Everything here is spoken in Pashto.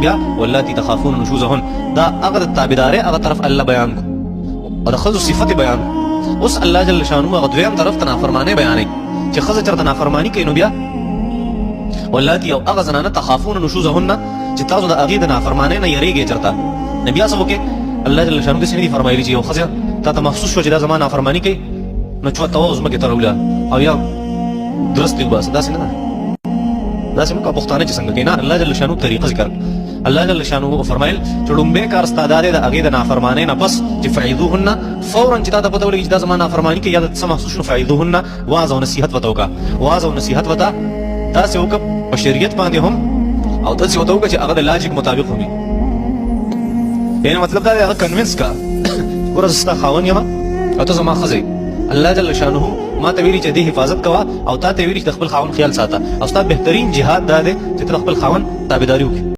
بیا واللاتی تخافون نشوزهن دا هغه د تابعدارۍ هغه طرف الله بیان کو او د ښځو صفت بیان کو. اوس الله جل شانه هغه دویم طرف ته نافرمانۍ بیانوي چې ښځه چېرته نافرماني کوي نو بیا واللاتی او هغه زنانه تخافون نشوزهن چې تاسو د هغې د نافرمانۍ نه یریږئ چېرته نو بیا څه وکړې الله جل شانه داسې نه دي فرمایلي چې یو ښځه تا ته محسوس شوه چې دا زما نافرماني کوي نو چوته وه ځمکې ته راوله او یا درست دې وباسه داسې نه ده داسې مه کوه پښتانه چې څنګه کوي نه الله جل شانه طریقه ذکر الله جل شانه فرمایل چې لومبی کار ستا دا دی د هغې د نافرمانۍ نه پس چې فعیدوهن فورا چې تا ته پته ولګي چې دا زما نافرماني کوي یا د څه محسوس شو فعیدوهن وعظ او نصیحت ورته وکړه وعظ او نصیحت ورته داسې وکړه په شریعت باندې هم او داسې ورته وکړه چې هغه د لاجیک مطابق هم وي یعنې مطلب دا دی هغه کنوینس کا ګوره زه ستا خاوند یم او ته زما ښځه الله جل شانه ما ته ویلي چې دې حفاظت کوه او تا ته ویلي چې د خپل خاوند خیال ساته او ستا بهترین جهاد دا دی چې ته د خپل خاوند تابعداري وکړې